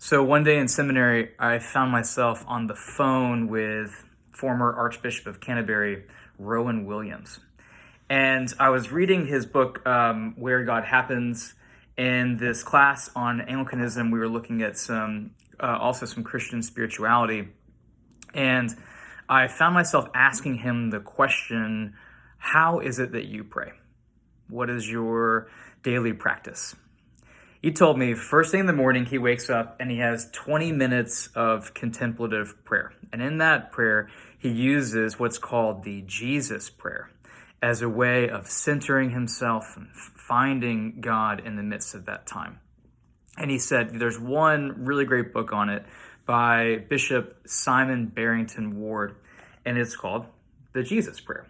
So one day in seminary, I found myself on the phone with former Archbishop of Canterbury, Rowan Williams. And I was reading his book, Where God Happens. In this class on Anglicanism, we were looking at also some Christian spirituality. And I found myself asking him the question, how is it that you pray? What is your daily practice? He told me first thing in the morning, he wakes up and he has 20 minutes of contemplative prayer. And in that prayer, he uses what's called the Jesus prayer as a way of centering himself and finding God in the midst of that time. And he said there's one really great book on it by Bishop Simon Barrington Ward, and it's called the Jesus Prayer.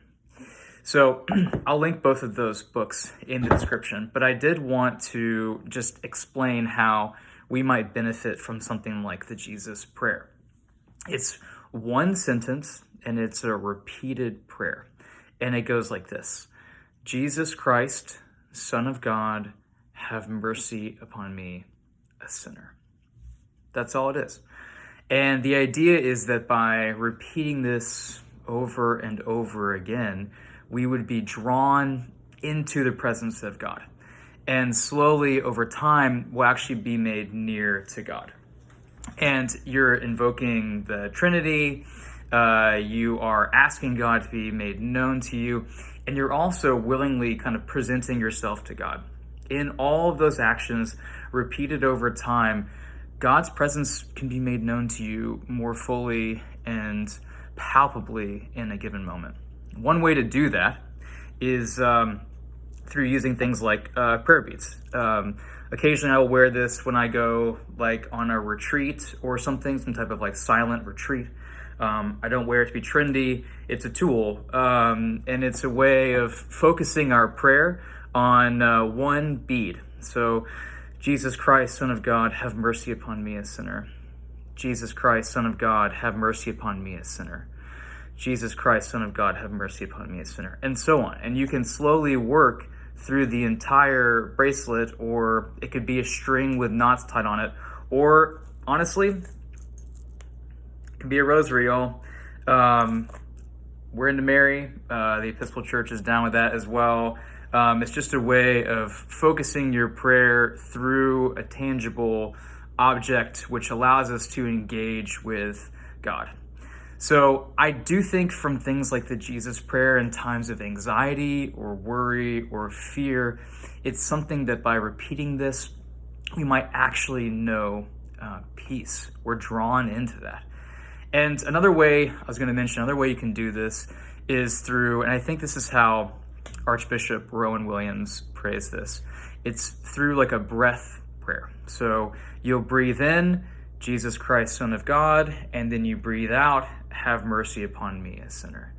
So I'll link both of those books in the description, but I did want to just explain how we might benefit from something like the Jesus Prayer. It's one sentence and it's a repeated prayer. And it goes like this: Jesus Christ, Son of God, have mercy upon me, a sinner. That's all it is. And the idea is that by repeating this over and over again, we would be drawn into the presence of God. And slowly over time, we'll actually be made near to God. And you're invoking the Trinity, you are asking God to be made known to you, and you're also willingly kind of presenting yourself to God. In all of those actions, repeated over time, God's presence can be made known to you more fully and palpably in a given moment. One way to do that is through using things like prayer beads. Occasionally I'll wear this when I go like on a retreat or something, some type of like silent retreat. I don't wear it to be trendy. It's a tool, and it's a way of focusing our prayer on one bead. So, Jesus Christ, Son of God, have mercy upon me, a sinner. Jesus Christ, Son of God, have mercy upon me, a sinner. Jesus Christ, Son of God, have mercy upon me, a sinner, and so on. And you can slowly work through the entire bracelet, or it could be a string with knots tied on it, or honestly, it can be a rosary, y'all. We're into Mary. The Episcopal Church is down with that as well. It's just a way of focusing your prayer through a tangible object, which allows us to engage with God. So I do think from things like the Jesus Prayer in times of anxiety or worry or fear, it's something that by repeating this, we might actually know peace. We're drawn into that. And another way you can do this is through, and I think this is how Archbishop Rowan Williams prays this, it's through like a breath prayer. So you'll breathe in, Jesus Christ, Son of God, and then you breathe out, have mercy upon me, a sinner.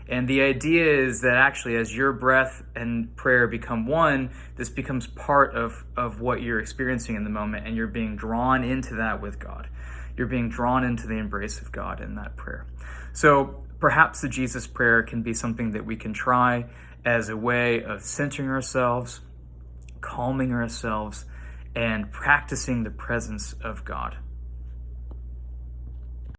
And the idea is that actually as your breath and prayer become one, this becomes part of what you're experiencing in the moment, and you're being drawn into that with God. You're being drawn into the embrace of God in that prayer. So perhaps the Jesus Prayer can be something that we can try as a way of centering ourselves, calming ourselves, and practicing the presence of God.